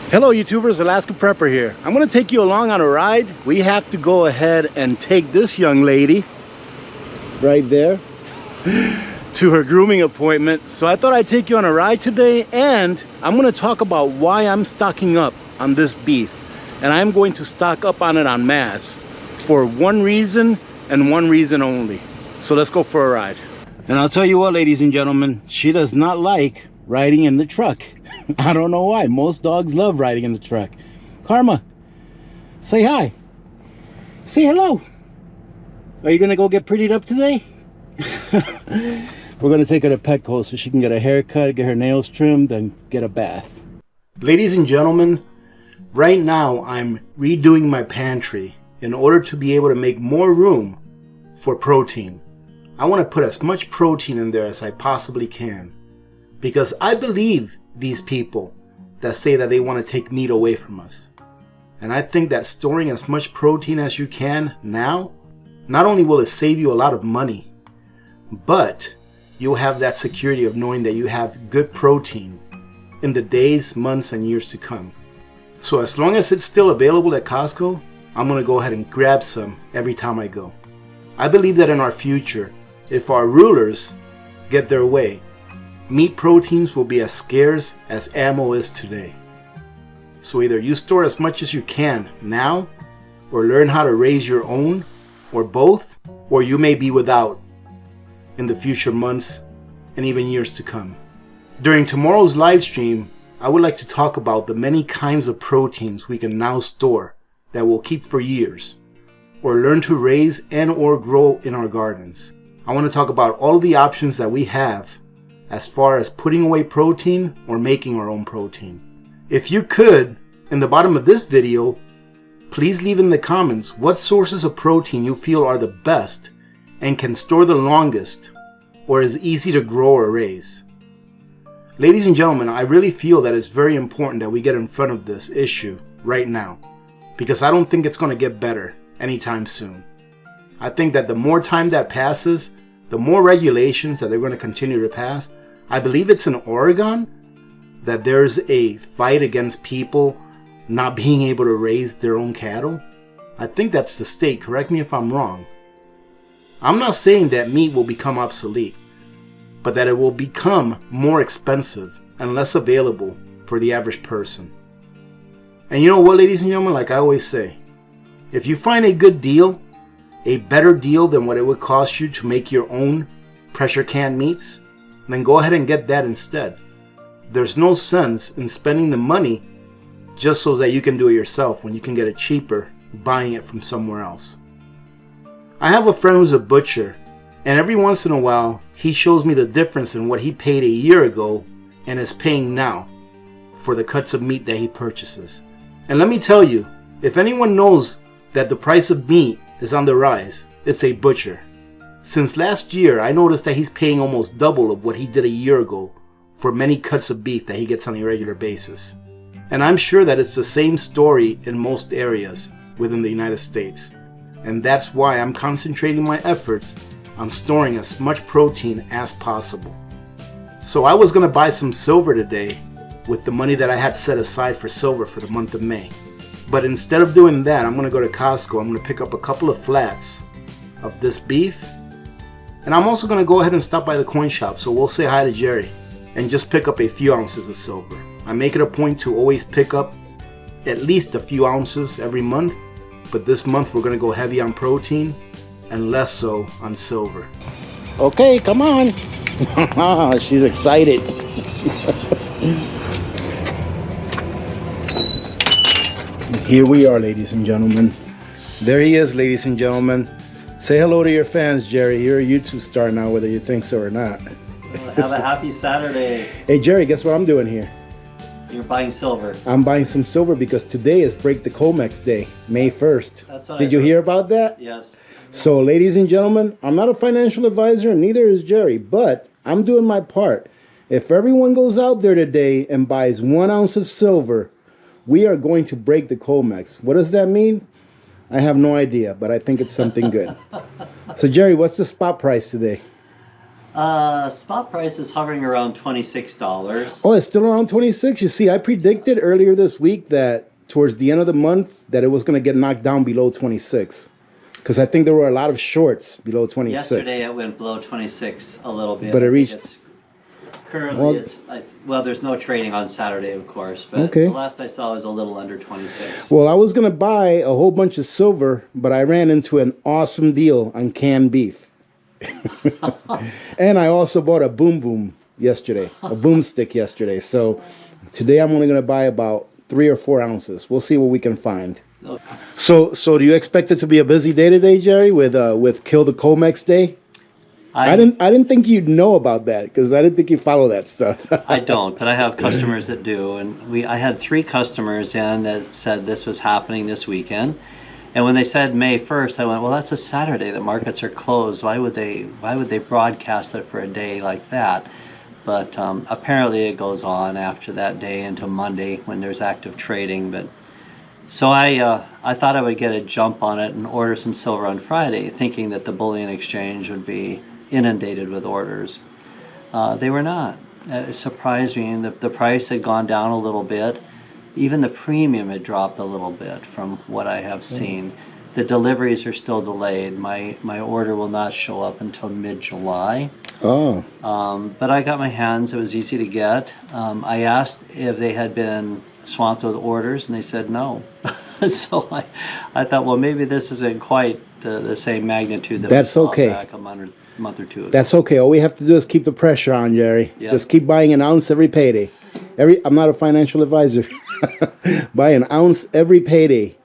Hello YouTubers, Alaska Prepper here. I'm going to take you along on a ride. We have to go ahead and take this young lady right there to her grooming appointment. So I thought I'd take you on a ride today, and I'm going to talk about why I'm stocking up on this beef. And I'm going to stock up on it en masse for one reason and one reason only. So let's go for a ride. And I'll tell you what, ladies and gentlemen, she does not like riding in the truck. I don't know why. Most dogs love riding in the truck. Karma, say hi. Say hello. Are you gonna go get prettied up today? We're gonna take her to Petco so she can get a haircut, get her nails trimmed, and get a bath. Ladies and gentlemen, right now I'm redoing my pantry in order to be able to make more room for protein. I want to put as much protein in there as I possibly can, because I believe these people that say that they want to take meat away from us. And I think that storing as much protein as you can now, not only will it save you a lot of money, but you'll have that security of knowing that you have good protein in the days, months, and years to come. So as long as it's still available at Costco, I'm going to go ahead and grab some every time I go. I believe that in our future, if our rulers get their way, meat proteins will be as scarce as ammo is today. So either you store as much as you can now, or learn how to raise your own, or both, or you may be without in the future months and even years to come. During tomorrow's live stream, I would like to talk about the many kinds of proteins we can now store that will keep for years, or learn to raise and or grow in our gardens. I want to talk about all the options that we have as far as putting away protein or making our own protein. If you could, in the bottom of this video, please leave in the comments what sources of protein you feel are the best and can store the longest, or is easy to grow or raise. Ladies and gentlemen, I really feel that it's very important that we get in front of this issue right now, because I don't think it's going to get better anytime soon. I think that the more time that passes, the more regulations that they're going to continue to pass. I believe it's in Oregon that there's a fight against people not being able to raise their own cattle. I think that's the state. Correct me if I'm wrong. I'm not saying that meat will become obsolete, but that it will become more expensive and less available for the average person. And you know what, ladies and gentlemen, like I always say, if you find a good deal, a better deal than what it would cost you to make your own pressure canned meats, then go ahead and get that instead. There's no sense in spending the money just so that you can do it yourself when you can get it cheaper buying it from somewhere else. I have a friend who's a butcher, and every once in a while he shows me the difference in what he paid a year ago and is paying now for the cuts of meat that he purchases. And let me tell you, if anyone knows that the price of meat is on the rise, it's a butcher. Since last year, I noticed that he's paying almost double of what he did a year ago for many cuts of beef that he gets on a regular basis. And I'm sure that it's the same story in most areas within the United States. And that's why I'm concentrating my efforts on storing as much protein as possible. So I was going to buy some silver today with the money that I had set aside for silver for the month of May. But instead of doing that, I'm going to go to Costco. I'm going to pick up a couple of flats of this beef. And I'm also going to go ahead and stop by the coin shop. So we'll say hi to Jerry and just pick up a few ounces of silver. I make it a point to always pick up at least a few ounces every month. But this month we're going to go heavy on protein and less so on silver. Okay, come on. She's excited. Here we are, ladies and gentlemen. There he is, ladies and gentlemen. Say hello to your fans, Jerry. You're a YouTube star now, whether you think so or not. Well, have a happy Saturday. Hey, Jerry, guess what I'm doing here? You're buying silver. I'm buying some silver because today is Break the Comex Day, May 1st. That's what Did you hear about that? Yes. So, ladies and gentlemen, I'm not a financial advisor, and neither is Jerry, but I'm doing my part. If everyone goes out there today and buys 1 ounce of silver, we are going to break the Comex. What does that mean? I have no idea, but I think it's something good. So, Jerry, what's the spot price today? Spot price is hovering around $26. Oh, it's still around 26? You see, I predicted earlier this week that towards the end of the month that it was going to get knocked down below 26. Because I think there were a lot of shorts below 26. Yesterday it went below 26 a little bit. But it reached... Currently, well, there's no trading on Saturday, of course, but okay. The last I saw was a little under 26. Well, I was going to buy a whole bunch of silver, but I ran into an awesome deal on canned beef. And I also bought a boom yesterday, a boomstick yesterday. So today I'm only going to buy about 3 or 4 ounces. We'll see what we can find. Okay. So do you expect it to be a busy day today, Jerry, with Kill the Comex Day? I didn't think you'd know about that because I didn't think you follow that stuff. I don't, but I have customers that do, and I had 3 customers in that said this was happening this weekend. And when they said May 1st, I went, well, that's a Saturday. The markets are closed. Why would they broadcast it for a day like that? But apparently it goes on after that day into Monday when there's active trading. But so I thought I would get a jump on it and order some silver on Friday, thinking that the bullion exchange would be inundated with orders. They were not. It surprised me, and the price had gone down a little bit. Even the premium had dropped a little bit from what I have seen. The deliveries are still delayed. My order will not show up until mid-July. Oh. But I got my hands. It was easy to get. I asked if they had been swamped with orders, and they said no. So I thought, well, maybe this isn't quite the same magnitude that That's we saw okay. back a month or two ago. That's okay. All we have to do is keep the pressure on, Jerry. Yep. Just keep buying an ounce every payday. I'm not a financial advisor. Buy an ounce every payday.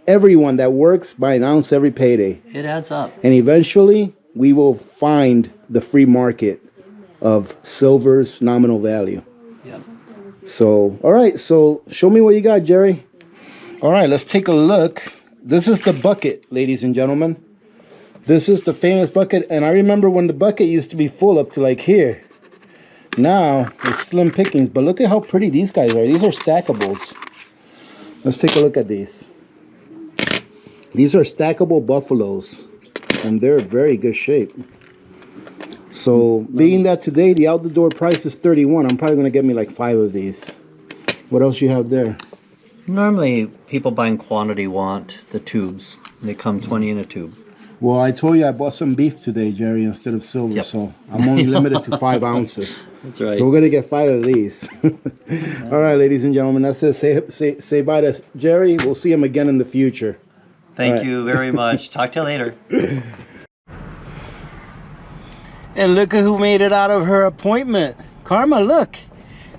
Everyone that works, buy an ounce every payday. It adds up. And eventually, we will find the free market of silver's nominal value. Yep. So, all right. So, show me what you got, Jerry. All right, let's take a look. This is the bucket, ladies and gentlemen. This is the famous bucket. And I remember when the bucket used to be full up to like here. Now, it's slim pickings. But look at how pretty these guys are. These are stackables. Let's take a look at these. These are stackable buffaloes. And they're in very good shape. So, being that today the out-the-door price is $31, I'm probably going to get me like 5 of these. What else you have there? Normally, people buying quantity want the tubes. They come 20 in a tube. Well, I told you I bought some beef today, Jerry, instead of silver. Yep. So I'm only limited to 5 ounces. That's right. So we're going to get 5 of these. All right, ladies and gentlemen, that's it. Say bye to Jerry. We'll see him again in the future. Thank you very much. Talk to you later. And look at who made it out of her appointment. Karma, look.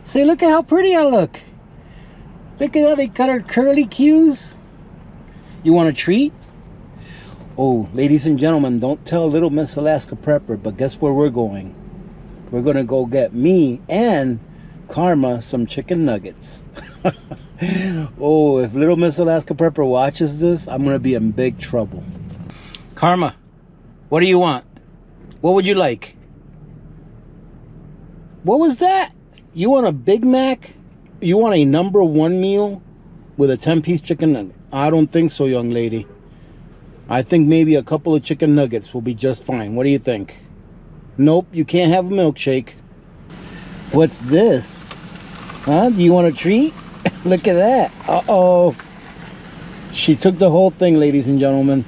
Say, look at how pretty I look. Look at that. They cut her curly cues. You want a treat? Oh, ladies and gentlemen, don't tell little Miss Alaska Prepper, but guess where we're going? We're going to go get me and Karma some chicken nuggets. Oh, if little Miss Alaska Prepper watches this, I'm going to be in big trouble. Karma, what do you want? What would you like? What was that? You want a Big Mac? You want a #1 meal with a 10-piece chicken nugget? I don't think so, young lady. I think maybe a couple of chicken nuggets will be just fine. What do you think? Nope, you can't have a milkshake. What's this? Huh? Do you want a treat? Look at that. Uh-oh. She took the whole thing, ladies and gentlemen.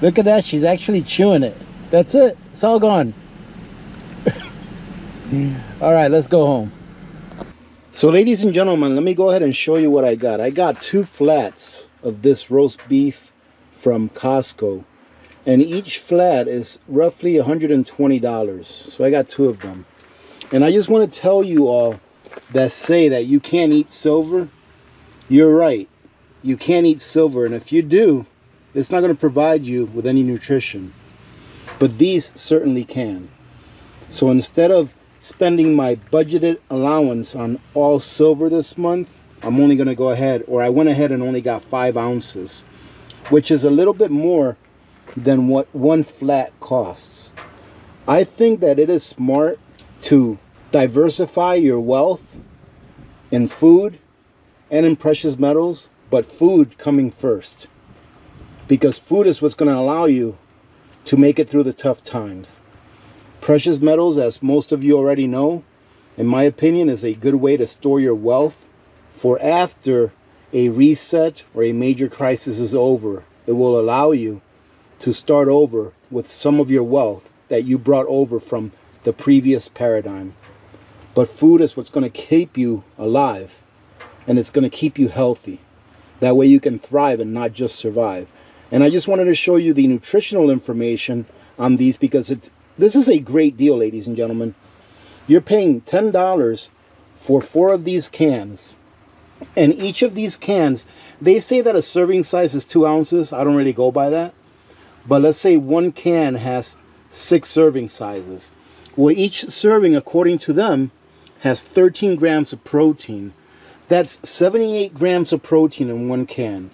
Look at that. She's actually chewing it. That's it. It's all gone. All right, let's go home. So, ladies and gentlemen, let me go ahead and show you what I got. I got 2 flats of this roast beef from Costco. And each flat is roughly $120. So I got 2 of them. And I just want to tell you all that say that you can't eat silver. You're right. You can't eat silver. And if you do, it's not going to provide you with any nutrition. But these certainly can. So instead of spending my budgeted allowance on all silver this month, I'm only going to go ahead, or I went ahead and only got 5 ounces, which is a little bit more than what 1 flat costs. I think that it is smart to diversify your wealth in food and in precious metals, but food coming first. Because food is what's going to allow you to make it through the tough times. Precious metals, as most of you already know, in my opinion, is a good way to store your wealth for after a reset or a major crisis is over. It will allow you to start over with some of your wealth that you brought over from the previous paradigm. But food is what's going to keep you alive, and it's going to keep you healthy. That way you can thrive and not just survive. And I just wanted to show you the nutritional information on these because this is a great deal, ladies and gentlemen. You're paying $10 for 4 of these cans. And each of these cans, they say that a serving size is 2 ounces. I don't really go by that. But let's say one can has 6 serving sizes. Well, each serving, according to them, has 13 grams of protein. That's 78 grams of protein in one can.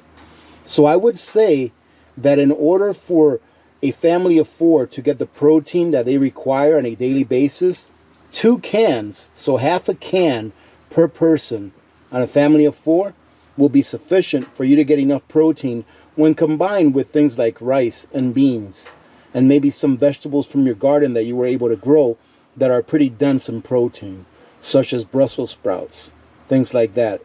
So I would say that in order for a family of 4 to get the protein that they require on a daily basis, 2 cans, so half a can per person on a family of 4 will be sufficient for you to get enough protein when combined with things like rice and beans and maybe some vegetables from your garden that you were able to grow that are pretty dense in protein, such as Brussels sprouts, things like that.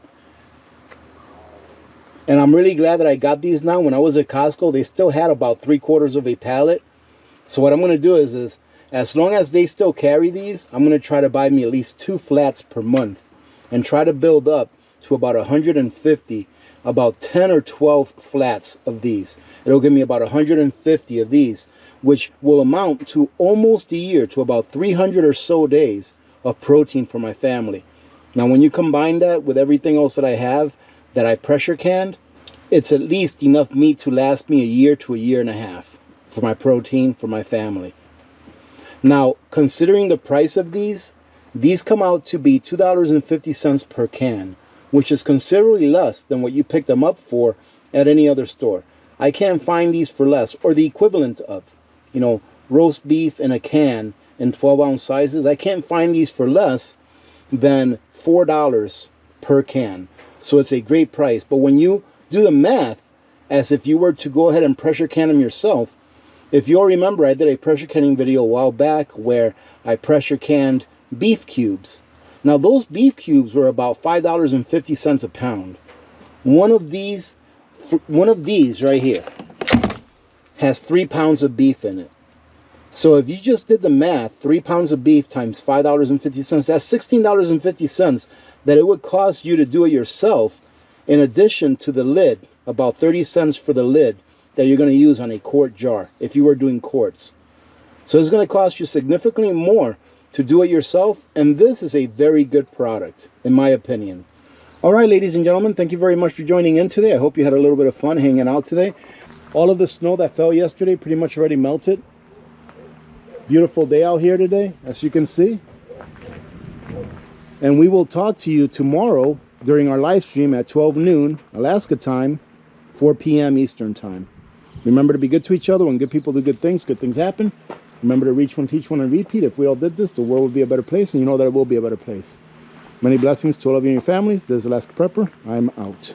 And I'm really glad that I got these now. When I was at Costco, they still had about 3/4 of a pallet. So what I'm going to do is as long as they still carry these, I'm going to try to buy me at least 2 flats per month and try to build up to about 150, about 10 or 12 flats of these. It'll give me about 150 of these, which will amount to almost a year, to about 300 or so days of protein for my family. Now, when you combine that with everything else that I have that I pressure canned, it's at least enough meat to last me a year to a year and a half for my protein for my family. Now, considering the price of these come out to be $2.50 per can, which is considerably less than what you pick them up for at any other store. I can't find these for less, or the equivalent of, roast beef in a can in 12-ounce sizes. I can't find these for less than $4 per can. So it's a great price. But when you do the math, as if you were to go ahead and pressure can them yourself, if you'll remember, I did a pressure canning video a while back where I pressure canned beef cubes. Now, those beef cubes were about $5.50 a pound. One of these right here has 3 pounds of beef in it. So if you just did the math, 3 pounds of beef times $5.50, that's $16.50 that it would cost you to do it yourself, in addition to the lid, about 30 cents for the lid that you're going to use on a quart jar if you were doing quarts. So it's going to cost you significantly more to do it yourself, and this is a very good product, in my opinion. All right, ladies and gentlemen, thank you very much for joining in today. I hope you had a little bit of fun hanging out today. All of the snow that fell yesterday pretty much already melted. Beautiful day out here today, as you can see. And we will talk to you tomorrow during our live stream at 12 noon, Alaska time, 4 p.m. Eastern time. Remember to be good to each other. When good people do good things happen. Remember to reach one, teach one, and repeat. If we all did this, the world would be a better place, and you know that it will be a better place. Many blessings to all of you and your families. This is Alaska Prepper. I'm out.